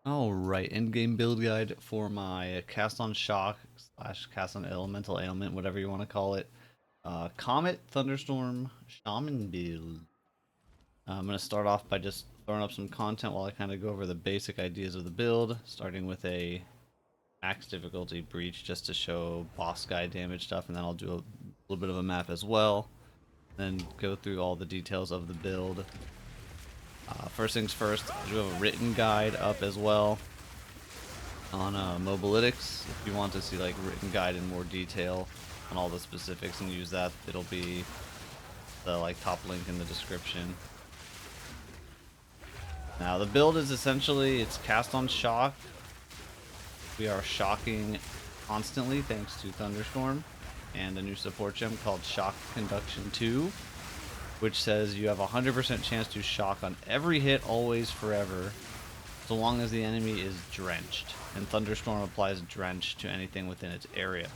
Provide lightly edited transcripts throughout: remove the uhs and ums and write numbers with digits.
Alright, endgame build guide for my cast on shock slash cast on elemental ailment, whatever you want to call it. Comet Thunderstorm Shaman build. I'm going to start off by just throwing up some content while I kind of go over the basic ideas of the build, starting with a max difficulty breach just to show boss guy damage stuff, and then I'll do a little bit of a map as well, then go through all the details of the build. First things first, I do have a written guide up as well on Mobalytics. If you want to see like written guide in more detail on all the specifics and use that, it'll be the top link in the description. Now the build is essentially, it's cast on shock. We are shocking constantly thanks to Thunderstorm and a new support gem called Shock Conduction 2, which says you have a 100% chance to shock on every hit, always, forever, so long as the enemy is drenched. And Thunderstorm applies drench to anything within its area.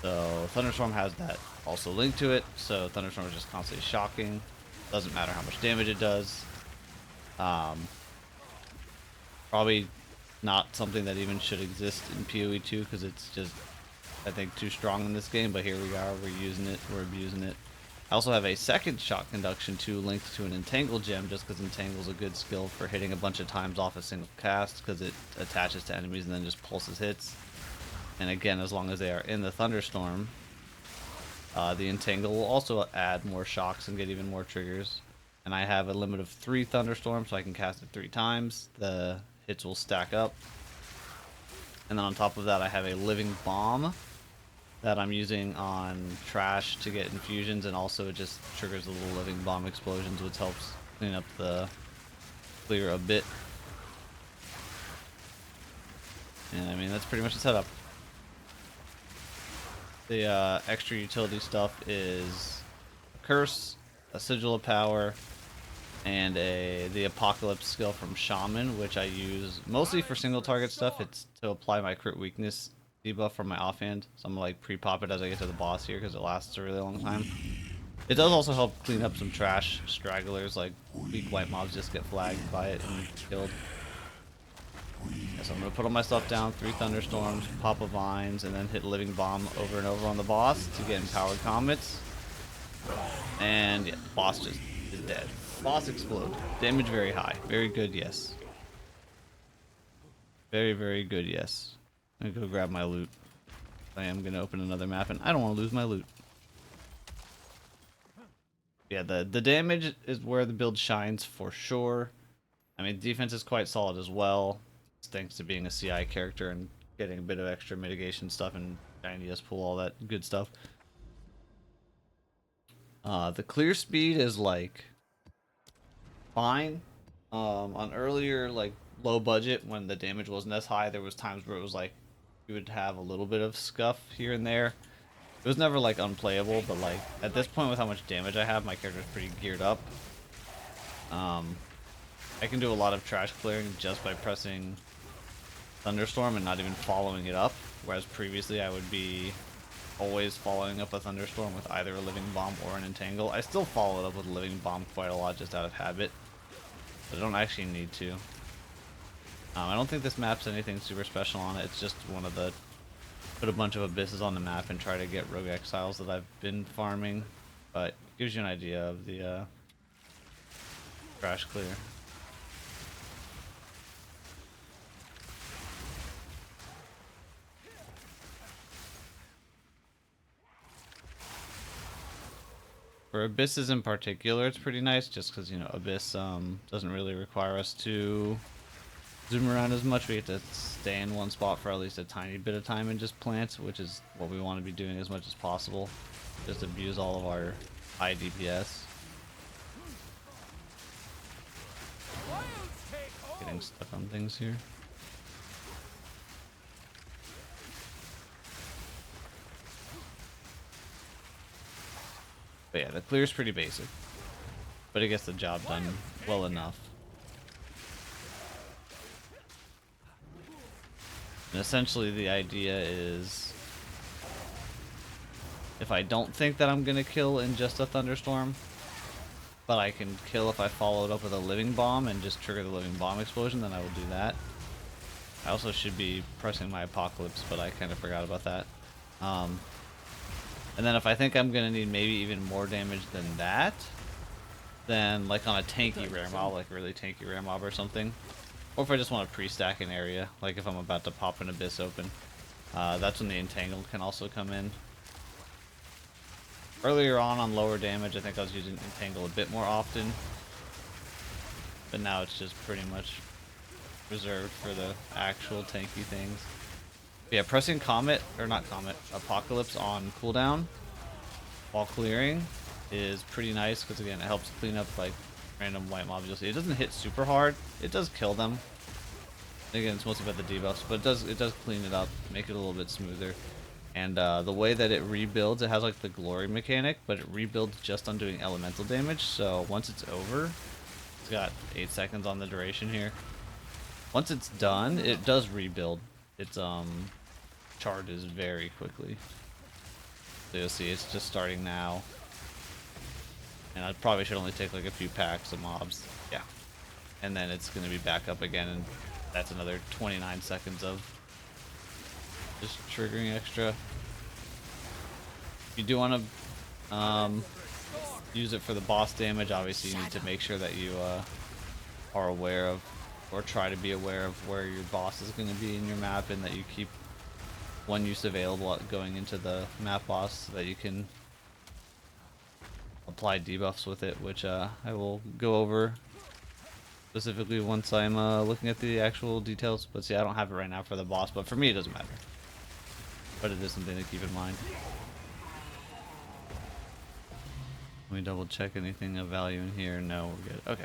So Thunderstorm has that also linked to it, so Thunderstorm is just constantly shocking. Doesn't matter how much damage it does. Probably not something that even should exist in PoE 2 because it's just, I think, too strong in this game, but here we are, we're using it, we're abusing it. I also have a second Shock Conduction 2 linked to an Entangle gem, just because Entangle is a good skill for hitting a bunch of times off a single cast, because it attaches to enemies and then just pulses hits. And again, as long as they are in the Thunderstorm, the Entangle will also add more shocks and get even more triggers. And I have a limit of 3 Thunderstorms, so I can cast it 3 times. The hits will stack up. And then on top of that, I have a Living Bomb that I'm using on trash to get infusions, and also it just triggers the little living bomb explosions, which helps clean up the clear a bit. And I mean, that's pretty much the setup. The extra utility stuff is a curse, a sigil of power, and the apocalypse skill from Shaman, which I use mostly for single target stuff. It's to apply my crit weakness debuff from my offhand, so I'm gonna like pre-pop it as I get to the boss here because it lasts a really long time. It does also help clean up some trash stragglers, like weak white mobs just get flagged by it and killed. Yeah, so I'm gonna put all my stuff down, 3 thunderstorms, pop a vines, and then hit living bomb over and over on the boss to get empowered comets. And yeah, the boss just is dead. Boss explode. Damage very high. Very good, yes. Very, very good, yes. I'm gonna go grab my loot. I am gonna open another map, and I don't want to lose my loot. Yeah, the damage is where the build shines for sure. I mean, defense is quite solid as well, thanks to being a CI character and getting a bit of extra mitigation stuff and giant ES pool, all that good stuff. The clear speed is like fine. On earlier like low budget when the damage wasn't as high, there was times where it was like you would have a little bit of scuff here and there. It was never like unplayable, but like at this point with how much damage I have, my character's pretty geared up. I can do a lot of trash clearing just by pressing Thunderstorm and not even following it up, whereas previously I would be always following up a Thunderstorm with either a Living Bomb or an Entangle. I still follow it up with a Living Bomb quite a lot just out of habit, but I don't actually need to. I don't think this map's anything super special on it. It's just one of the put a bunch of abysses on the map and try to get rogue exiles that I've been farming, but it gives you an idea of the trash clear. For abysses in particular, it's pretty nice just because, you know, abyss doesn't really require us to zoom around as much. We get to stay in one spot for at least a tiny bit of time and just plant, which is what we want to be doing as much as possible. Just abuse all of our high DPS. Getting stuck on things here. But yeah, the clear's pretty basic, but it gets the job done well enough. And essentially the idea is, if I don't think that I'm gonna kill in just a thunderstorm, but I can kill if I follow it up with a living bomb and just trigger the living bomb explosion, then I will do that. I also should be pressing my apocalypse, but I kind of forgot about that. And then if I think I'm gonna need maybe even more damage than that, then like on a tanky rare mob, like a really tanky rare mob or something, or if I just want to pre-stack an area, like if I'm about to pop an abyss open, that's when the entangle can also come in. Earlier on lower damage, I think I was using entangle a bit more often, but now it's just pretty much reserved for the actual tanky things. But yeah, pressing Comet, or not Comet, Apocalypse on cooldown while clearing is pretty nice, because again, it helps clean up like random white mobs you'll see. It doesn't hit super hard, it does kill them. Again, it's mostly about the debuffs, but it does clean it up, make it a little bit smoother. And the way that it rebuilds, it has like the glory mechanic, but it rebuilds just on doing elemental damage. So once it's over, it's got 8 seconds on the duration here. Once it's done, it does rebuild. Its charges very quickly. So you'll see it's just starting now. And I probably should only take like a few packs of mobs. Yeah. And then it's going to be back up again, and that's another 29 seconds of just triggering extra. If you do want to use it for the boss damage, obviously you need to make sure that you are aware of, or try to be aware of, where your boss is going to be in your map, and that you keep one use available going into the map boss so that you can apply debuffs with it, which I will go over specifically once I'm looking at the actual details. But see, I don't have it right now for the boss, but for me it doesn't matter. But it is something to keep in mind. Let me double check anything of value in here. No, we're good. Okay.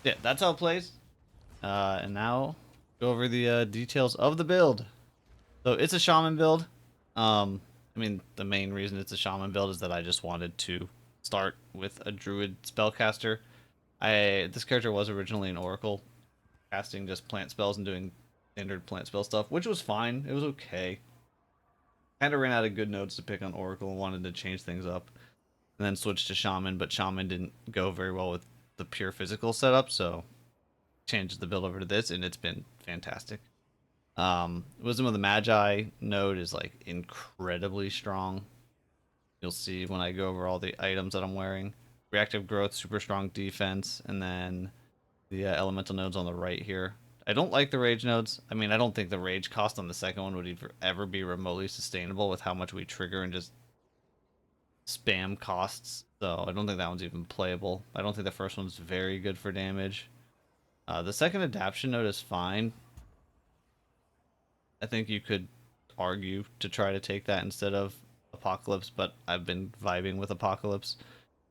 Yeah, that's how it plays. And now go over the details of the build. So it's a shaman build. I mean, the main reason it's a shaman build is that I just wanted to start with a druid spellcaster. This character was originally an oracle, casting just plant spells and doing standard plant spell stuff, which was fine. It was okay. Kind of ran out of good nodes to pick on oracle and wanted to change things up, and then switched to shaman, but shaman didn't go very well with the pure physical setup, so changed the build over to this, and it's been fantastic. Wisdom of the Magi node is like incredibly strong. You'll see when I go over all the items that I'm wearing. Reactive growth, super strong defense, and then the elemental nodes on the right here. I don't like the rage nodes. I mean, I don't think the rage cost on the second one would ever be remotely sustainable with how much we trigger and just spam costs. So I don't think that one's even playable. I don't think the first one's very good for damage. The second adaptation node is fine. I think you could argue to try to take that instead of Apocalypse, but I've been vibing with Apocalypse.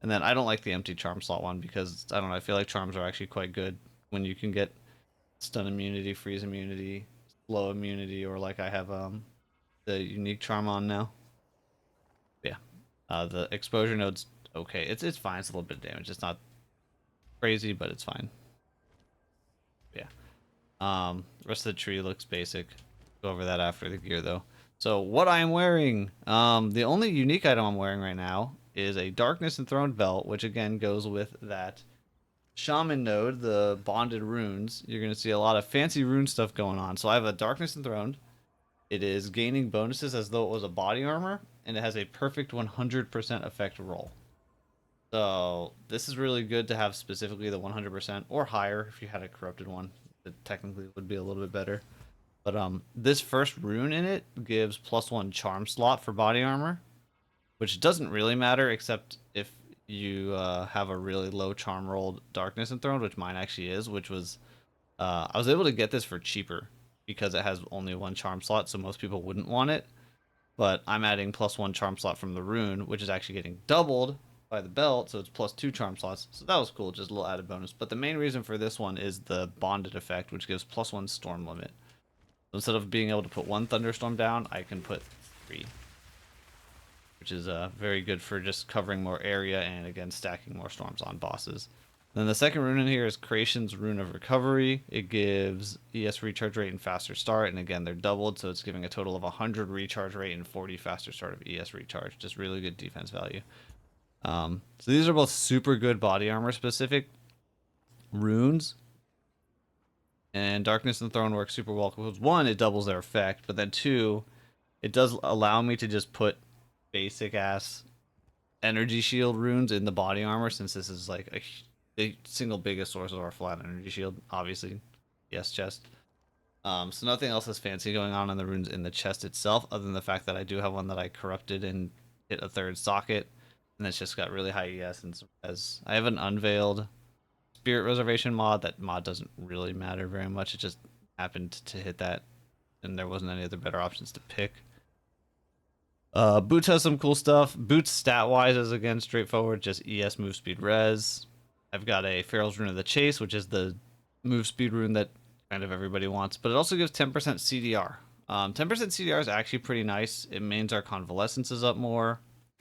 And then I don't like the empty charm slot one, because I don't know, I feel like charms are actually quite good when you can get stun immunity, freeze immunity, slow immunity, or like I have the unique charm on now. Yeah. The exposure node's okay. It's fine. It's a little bit of damage. It's not crazy, but it's fine. Yeah. The rest of the tree looks basic. Go over that after the gear though. So what I'm wearing, the only unique item I'm wearing right now is a Darkness Enthroned belt, which again goes with that Shaman node, the bonded runes. You're gonna see a lot of fancy rune stuff going on. So I have a Darkness Enthroned. It is gaining bonuses as though it was a body armor, and it has a perfect 100% effect roll. So this is really good to have specifically the 100% or higher. If you had a corrupted one, it technically would be a little bit better. But this first rune in it gives +1 charm slot for body armor, which doesn't really matter except if you have a really low charm rolled Darkness Enthroned, which mine actually is, which was I was able to get this for cheaper because it has only 1 charm slot, so most people wouldn't want it. But I'm adding +1 charm slot from the rune, which is actually getting doubled by the belt, so it's +2 charm slots. So that was cool, just a little added bonus. But the main reason for this one is the bonded effect, which gives +1 storm limit. So instead of being able to put 1 thunderstorm down, I can put 3, which is very good for just covering more area and again stacking more storms on bosses. Then the second rune in here is Creation's Rune of Recovery. It gives ES recharge rate and faster start, and again they're doubled, so it's giving a total of 100 recharge rate and 40 faster start of ES recharge. Just really good defense value. So these are both super good body armor specific runes. And Darkness and Throne works super well because one, it doubles their effect, but then two, it does allow me to just put basic ass energy shield runes in the body armor, since this is like the single biggest source of our flat energy shield, obviously. Yes, chest. So nothing else is fancy going on in the runes in the chest itself, other than the fact that I do have one that I corrupted and hit a third socket, and it's just got really high ES and as I have an unveiled Spirit Reservation mod. That mod doesn't really matter very much. It just happened to hit that, and there wasn't any other better options to pick. Boots has some cool stuff. Boots stat wise is again straightforward, just ES move speed res. I've got a Pharaoh's Rune of the Chase, which is the move speed rune that kind of everybody wants, but it also gives 10% CDR. 10% CDR is actually pretty nice. It means our convalescence is up more,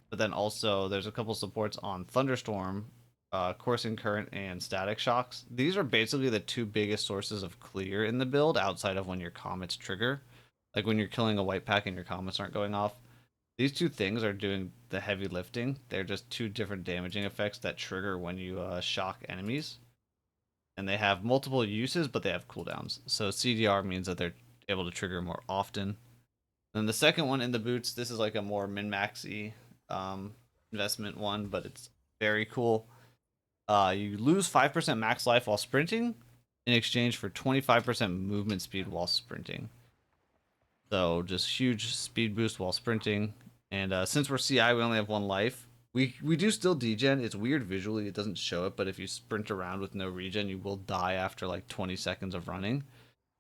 but then also there's a couple supports on Thunderstorm, Coursing Current, and Static Shocks. These are basically the two biggest sources of clear in the build outside of when your comets trigger. Like when you're killing a white pack and your comets aren't going off. These two things are doing the heavy lifting. They're just two different damaging effects that trigger when you shock enemies. And they have multiple uses, but they have cooldowns. So CDR means that they're able to trigger more often. Then the second one in the boots, this is like a more min-maxy investment one, but it's very cool. You lose 5% max life while sprinting in exchange for 25% movement speed while sprinting. So just huge speed boost while sprinting. And since we're CI, we only have one life. We do still degen. It's weird visually. It doesn't show it, but if you sprint around with no regen, you will die after like 20 seconds of running.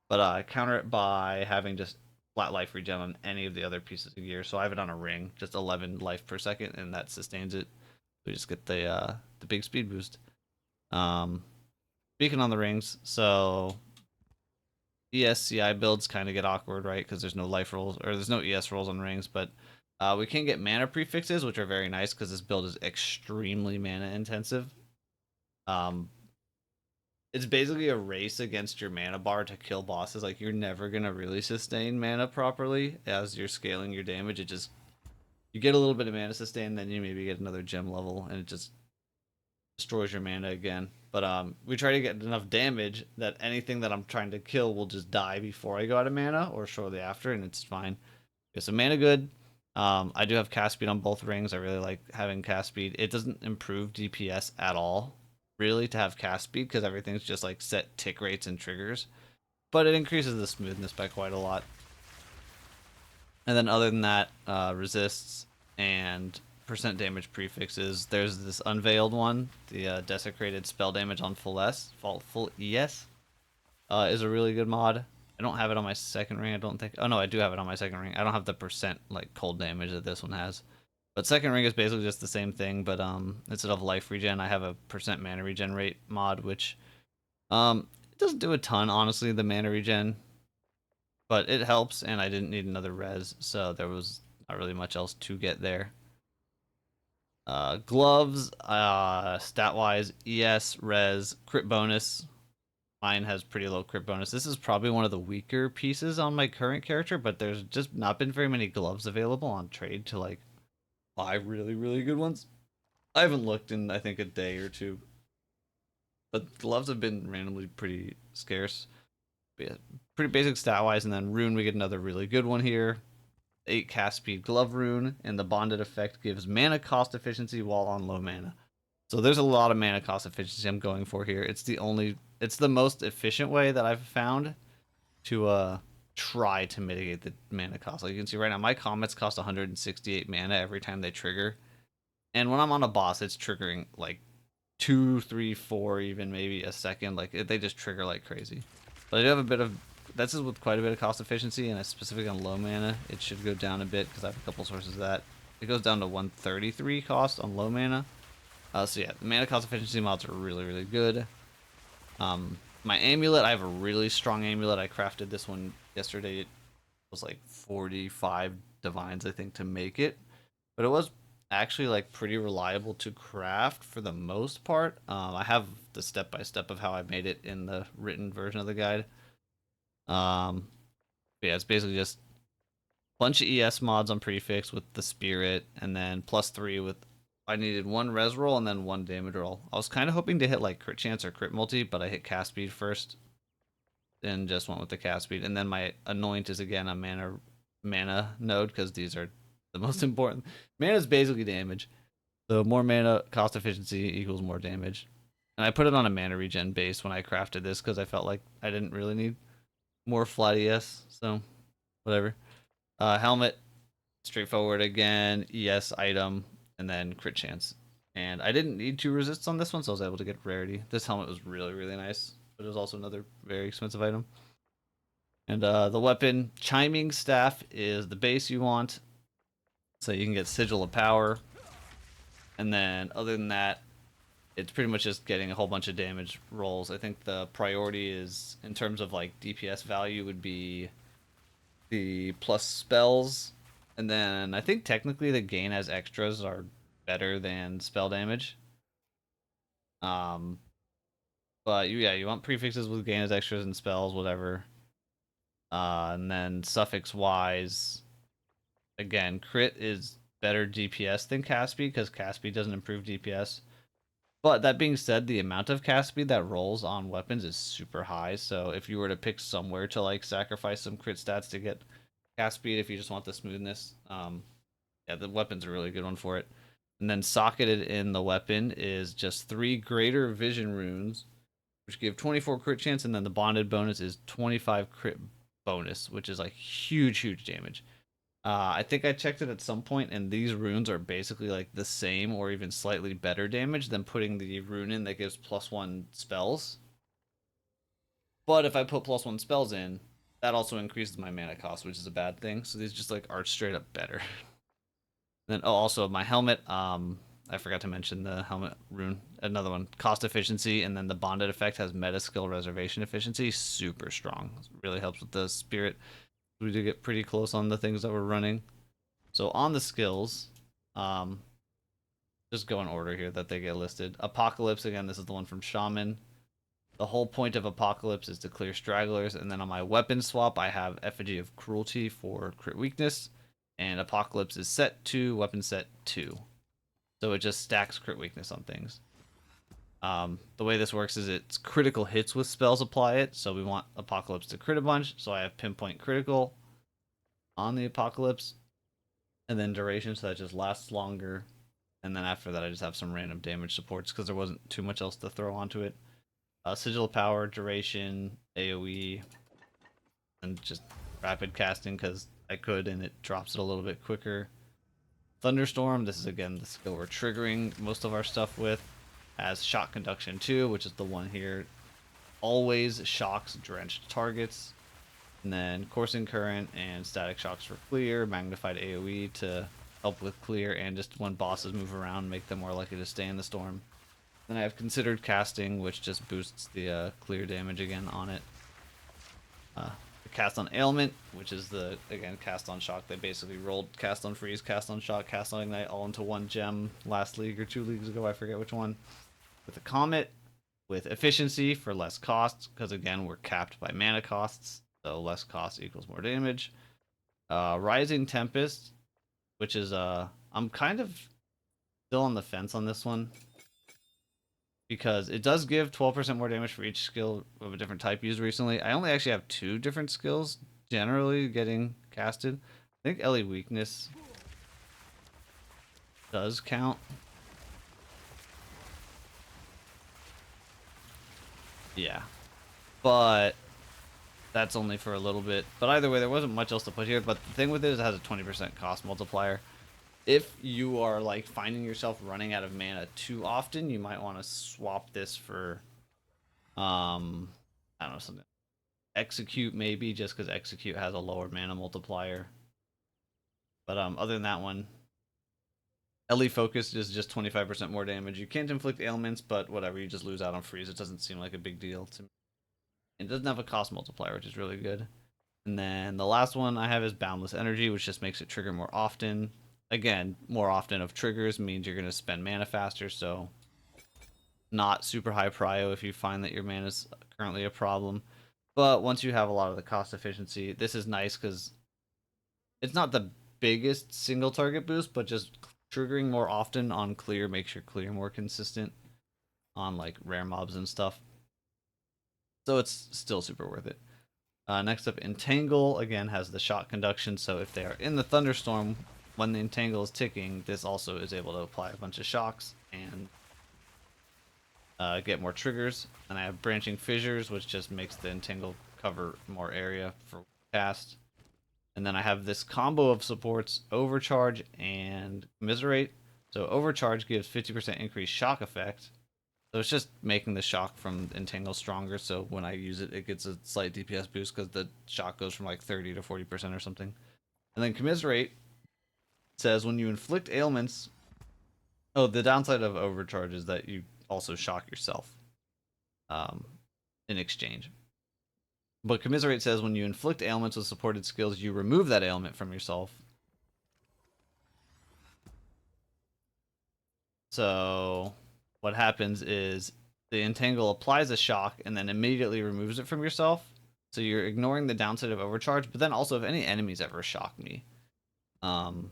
But counter it by having just flat life regen on any of the other pieces of gear. So I have it on a ring, just 11 life per second, and that sustains it. We just get the big speed boost. Speaking on the rings, so ESCI builds kind of get awkward, right? Because there's no life rolls, or there's no ES rolls on rings, but we can get mana prefixes, which are very nice because this build is extremely mana intensive. It's basically a race against your mana bar to kill bosses. Like, you're never gonna really sustain mana properly as you're scaling your damage. It just, you get a little bit of mana sustain, then you maybe get another gem level, and it just destroys your mana again. But we try to get enough damage that anything that I'm trying to kill will just die before I go out of mana or shortly after, and it's fine. Okay, so mana good. I do have cast speed on both rings. I really like having cast speed. It doesn't improve DPS at all, really, to have cast speed because everything's just like set tick rates and triggers. But it increases the smoothness by quite a lot. And then other than that, resists and percent damage prefixes. There's this unveiled one, the desecrated spell damage on full ES, is a really good mod. I don't have it on my second ring. I don't think. Oh no, I do have it on my second ring. I don't have the percent like cold damage that this one has. But second ring is basically just the same thing, but instead of life regen, I have a percent mana regen rate mod, which it doesn't do a ton, honestly, the mana regen, but it helps, and I didn't need another res, so there was not really much else to get there. Gloves, stat wise, ES, res, crit bonus. Mine has pretty low crit bonus. This is probably one of the weaker pieces on my current character, but there's just not been very many gloves available on trade to like buy really, really good ones. I haven't looked in, I think, a day or two, but gloves have been randomly pretty scarce. But yeah, pretty basic stat wise, and then rune, we get another really good one here. 8 cast speed glove rune, and the bonded effect gives mana cost efficiency while on low mana. So there's a lot of mana cost efficiency I'm going for here. It's the most efficient way that I've found to try to mitigate the mana cost. Like you can see right now, my comets cost 168 mana every time they trigger, and when I'm on a boss, it's triggering like 2, 3, 4, even maybe a second. Like they just trigger like crazy. But I do have a bit of, that's with quite a bit of cost efficiency, and specifically on low mana, it should go down a bit because I have a couple sources of that. It goes down to 133 cost on low mana. So yeah, the mana cost efficiency mods are really, really good. My amulet, I have a really strong amulet. I crafted this one yesterday. It was like 45 divines, I think, to make it. But it was actually like pretty reliable to craft for the most part. I have the step-by-step of how I made it in the written version of the guide. Yeah, it's basically just a bunch of ES mods on prefix with the spirit, and then +3 with I needed one res roll and then one damage roll. I was kind of hoping to hit like crit chance or crit multi, but I hit cast speed first and just went with the cast speed. And then my anoint is again a mana node because these are the most important. Mana is basically damage. So more mana cost efficiency equals more damage. And I put it on a mana regen base when I crafted this because I felt like I didn't really need more flat ES. So whatever. Helmet, straightforward again. ES item, and then crit chance. And I didn't need 2 resists on this one, so I was able to get rarity. This helmet was really, really nice, but it was also another very expensive item. And the weapon, chiming staff, is the base you want. So you can get sigil of power. And then other than that, it's pretty much just getting a whole bunch of damage rolls. I think the priority is, in terms of like DPS value, would be the plus spells. And then I think technically the gain as extras are better than spell damage. Um, but yeah, you want prefixes with gain as extras and spells, whatever. And then suffix wise, again, crit is better DPS than cast speed because cast speed doesn't improve DPS. But that being said, the amount of cast speed that rolls on weapons is super high. So if you were to pick somewhere to like sacrifice some crit stats to get cast speed, if you just want the smoothness, yeah, the weapon's a really good one for it. And then socketed in the weapon is just 3 greater vision runes, which give 24 crit chance, and then the bonded bonus is 25 crit bonus, which is like huge, huge damage. I think I checked it at some point, and these runes are basically like the same or even slightly better damage than putting the rune in that gives +1 spells. But if I put +1 spells in, that also increases my mana cost, which is a bad thing. So these just like are straight up better. Then also my helmet. I forgot to mention the helmet rune. Another one, cost efficiency, and then the bonded effect has meta skill reservation efficiency. Super strong. Really helps with the spirit. We did get pretty close on the things that we're running. So on the skills, um, just go in order here that they get listed. Apocalypse, again, this is the one from Shaman. The whole point of Apocalypse is to clear stragglers, and then on my weapon swap, I have Effigy of Cruelty for crit weakness, and Apocalypse is set 2, weapon set 2. So it just stacks crit weakness on things. The way this works is it's critical hits with spells apply it, so we want Apocalypse to crit a bunch, so I have pinpoint critical on the Apocalypse, and then duration, so that just lasts longer. And then after that, I just have some random damage supports because there wasn't too much else to throw onto it. Sigil of Power, duration, AoE, and just rapid casting because I could, and it drops it a little bit quicker. Thunderstorm, this is again the skill we're triggering most of our stuff with. Has Shock Conduction 2, which is the one here. Always shocks drenched targets. And then Coursing Current and Static Shocks for clear. Magnified AoE to help with clear, and just when bosses move around, make them more likely to stay in the storm. Then I have Considered Casting, which just boosts the clear damage again on it. Cast on Ailment, which is the, again, Cast on Shock. They basically rolled Cast on Freeze, Cast on Shock, Cast on Ignite all into one gem last league or 2 leagues ago, I forget which one. With the Comet, with Efficiency for less cost, because again, we're capped by mana costs, so less cost equals more damage. Rising Tempest, which is, I'm kind of still on the fence on this one, because it does give 12% more damage for each skill of a different type used recently. I only actually have 2 different skills generally getting casted. I think LE Weakness does count. Yeah. But that's only for a little bit. But either way, there wasn't much else to put here. But the thing with it is it has a 20% cost multiplier. If you are like finding yourself running out of mana too often, you might want to swap this for I don't know, something. Execute maybe, just because Execute has a lower mana multiplier. But other than that one, LE Focus is just 25% more damage. You can't inflict ailments, but whatever, you just lose out on freeze. It doesn't seem like a big deal to me. It doesn't have a cost multiplier, which is really good. And then the last one I have is Boundless Energy, which just makes it trigger more often. Again, more often of triggers means you're going to spend mana faster, so not super high prio if you find that your mana is currently a problem. But once you have a lot of the cost efficiency, this is nice because it's not the biggest single target boost, but just triggering more often on clear makes your clear more consistent on like rare mobs and stuff. So it's still super worth it. Next up, Entangle again has the shock conduction. So if they are in the thunderstorm when the entangle is ticking, this also is able to apply a bunch of shocks and get more triggers. And I have branching fissures, which just makes the entangle cover more area for cast. And then I have this combo of supports, Overcharge and Commiserate. So Overcharge gives 50% increased shock effect. So it's just making the shock from Entangle stronger. So when I use it, it gets a slight DPS boost because the shock goes from like 30 to 40% or something. And then Commiserate says when you inflict ailments. Oh, the downside of Overcharge is that you also shock yourself um, in exchange. But Commiserate says when you inflict ailments with supported skills, you remove that ailment from yourself. So what happens is the Entangle applies a shock and then immediately removes it from yourself. So you're ignoring the downside of Overcharge, but then also if any enemies ever shock me, um,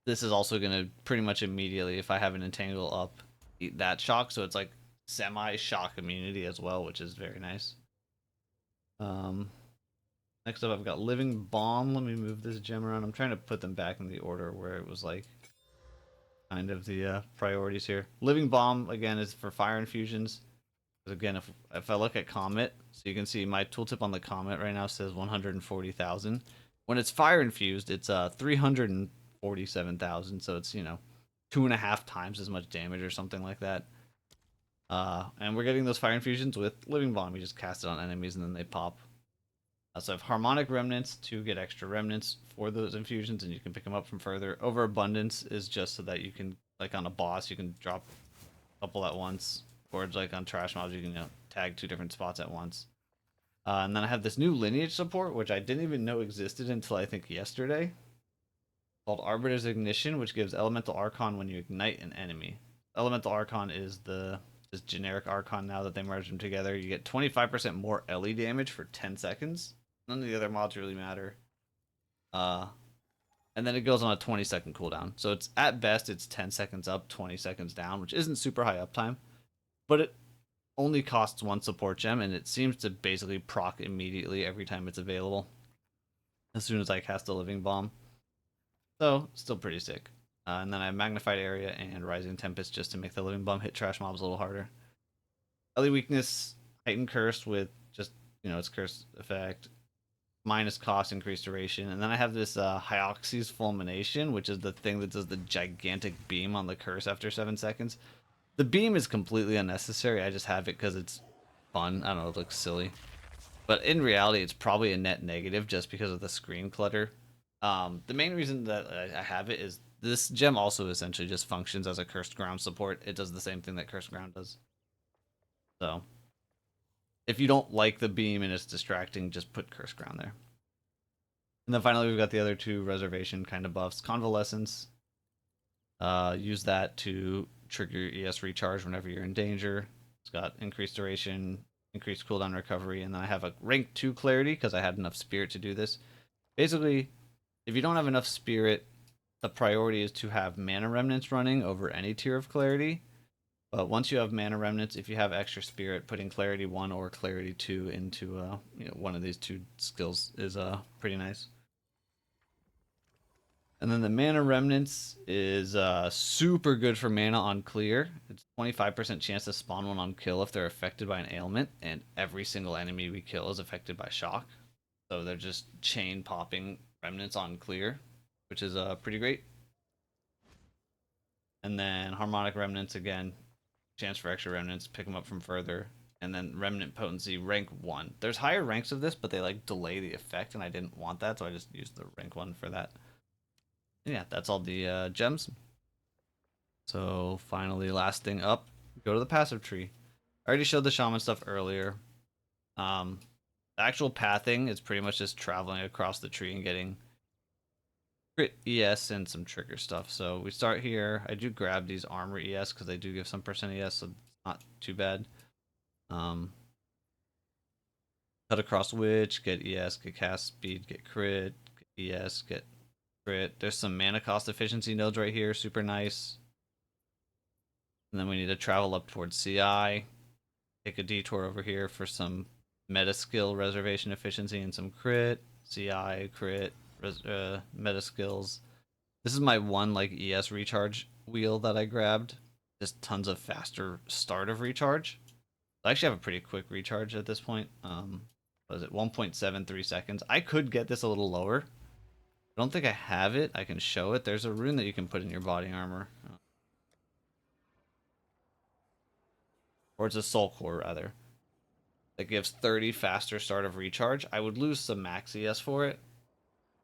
this is also going to pretty much immediately, if I have an Entangle up, eat that shock. So it's like semi-shock immunity as well, which is very nice. Next up, I've got Living Bomb. Let me move this gem around. I'm trying to put them back in the order where it was like kind of the priorities here. Living Bomb, again, is for fire infusions. Again, if I look at Comet, so you can see my tooltip on the Comet right now says 140,000. When it's fire infused, it's 347,000. So it's 2.5 times as much damage or something like that. And we're getting those fire infusions with Living Bomb. You just cast it on enemies and then they pop. So I have Harmonic Remnants to get extra remnants for those infusions, and you can pick them up from further. Overabundance is just so that you can, like on a boss, you can drop a couple at once. Or it's like on trash mobs, you can tag 2 different spots at once. And then I have this new lineage support, which I didn't even know existed until I think yesterday, called Arbiter's Ignition, which gives Elemental Archon when you ignite an enemy. Elemental Archon is the just generic Archon now that they merged them together. You get 25% more LE damage for 10 seconds. None of the other mods really matter. And then it goes on a 20-second cooldown. So it's at best it's 10 seconds up, 20 seconds down, which isn't super high uptime. But it only costs 1 support gem, and it seems to basically proc immediately every time it's available. As soon as I cast a Living Bomb. So, still pretty sick. And then I have Magnified Area and Rising Tempest just to make the Living Bomb hit trash mobs a little harder. LE Weakness, Heightened Curse with just, its curse effect. Minus cost, increased duration. And then I have this Hyoxys Fulmination, which is the thing that does the gigantic beam on the curse after 7 seconds. The beam is completely unnecessary. I just have it because it's fun. I don't know, it looks silly. But in reality, it's probably a net negative just because of the screen clutter. The main reason that I have it is this gem also essentially just functions as a Cursed Ground support. It does the same thing that Cursed Ground does. So, if you don't like the beam and it's distracting, just put Cursed Ground there. And then finally, we've got the other 2 reservation kind of buffs. Convalescence. Use that to trigger ES recharge whenever you're in danger. It's got increased duration, increased cooldown recovery, and then I have a rank 2 clarity because I had enough spirit to do this. Basically, if you don't have enough spirit, the priority is to have mana remnants running over any tier of clarity. But once you have mana remnants, if you have extra spirit, putting clarity 1 or clarity 2 into one of these 2 skills is pretty nice. And then the mana remnants is super good for mana on clear. It's 25% chance to spawn one on kill if they're affected by an ailment, and every single enemy we kill is affected by shock. So they're just chain popping remnants on clear, which is pretty great. And then harmonic remnants again, chance for extra remnants, pick them up from further. And then remnant potency rank 1. There's higher ranks of this, but they like delay the effect, and I didn't want that, so I just used the rank 1 for that. Yeah, that's all the gems. So finally, last thing up, go to the passive tree. I already showed the shaman stuff earlier. The actual pathing is pretty much just traveling across the tree and getting crit ES and some trigger stuff. So we start here. I do grab these armor ES because they do give some percent ES, so it's not too bad. Cut across witch, get ES, get cast speed, get crit, get ES, get crit. There's some mana cost efficiency nodes right here, super nice. And then we need to travel up towards CI. Take a detour over here for some meta skill reservation efficiency and some crit. CI, crit, meta skills. This is my one like ES recharge wheel that I grabbed. Just tons of faster start of recharge. I actually have a pretty quick recharge at this point. What is it? 1.73 seconds. I could get this a little lower. I don't think I have it. I can show it. There's a rune that you can put in your body armor. Or it's a soul core, rather. That gives 30 faster start of recharge. I would lose some max ES for it.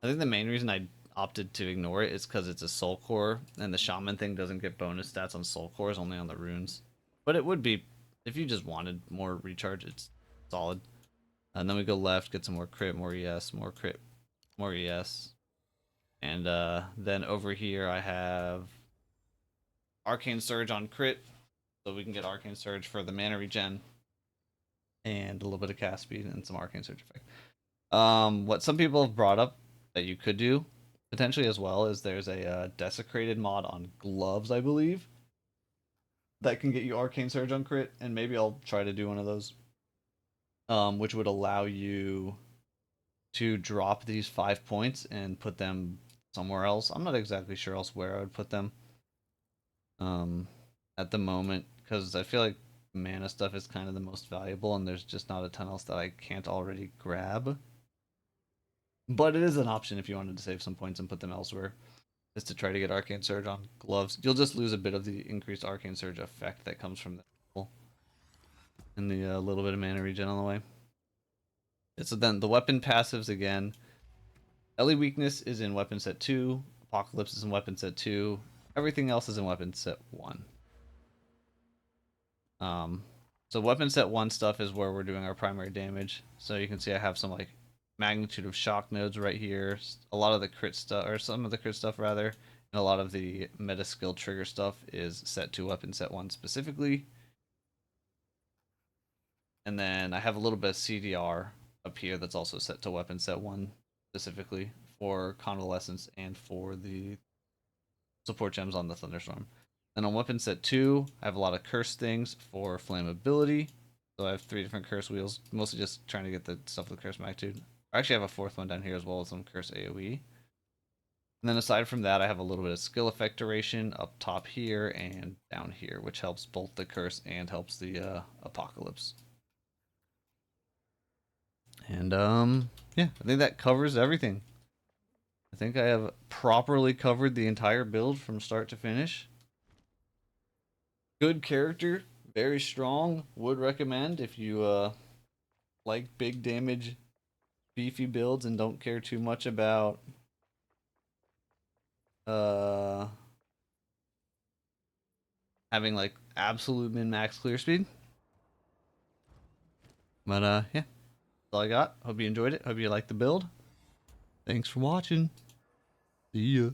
I think the main reason I opted to ignore it is because it's a soul core, and the shaman thing doesn't get bonus stats on soul cores, only on the runes. But it would be, if you just wanted more recharge, it's solid. And then we go left, get some more crit, more ES, more crit, more ES. And then over here I have Arcane Surge on crit, so we can get Arcane Surge for the mana regen. And a little bit of cast speed and some Arcane Surge effect. What some people have brought up that you could do potentially as well is there's a desecrated mod on gloves, I believe, that can get you Arcane Surge on crit, and maybe I'll try to do one of those, which would allow you to drop these 5 points and put them somewhere else. I'm not exactly sure else where I would put them at the moment, because I feel like mana stuff is kind of the most valuable, and there's just not a ton else that I can't already grab. But it is an option if you wanted to save some points and put them elsewhere, is to try to get Arcane Surge on gloves. You'll just lose a bit of the increased Arcane Surge effect that comes from the and the little bit of mana regen on the way. So then the weapon passives again. Ellie weakness is in weapon set 2. Apocalypse is in weapon set 2. Everything else is in weapon set 1. So weapon set 1 stuff is where we're doing our primary damage. So you can see I have some like magnitude of shock nodes right here. A lot of the crit stuff, or some of the crit stuff rather, and a lot of the meta skill trigger stuff is set to weapon set 1 specifically. And then I have a little bit of CDR up here that's also set to weapon set 1 specifically for convalescence and for the support gems on the thunderstorm. And on weapon set 2, I have a lot of curse things for flammability. So I have 3 different curse wheels, mostly just trying to get the stuff with curse magnitude. I actually have a 4th one down here as well with some curse AoE. And then aside from that, I have a little bit of skill effect duration up top here and down here, which helps both the curse and helps the apocalypse. And yeah, I think that covers everything. I think I have properly covered the entire build from start to finish. Good character, very strong. Would recommend if you like big damage, beefy builds and don't care too much about uh having like absolute min max clear speed. But yeah, that's all I got. Hope you enjoyed it. Hope you liked the build. Thanks for watching. See ya.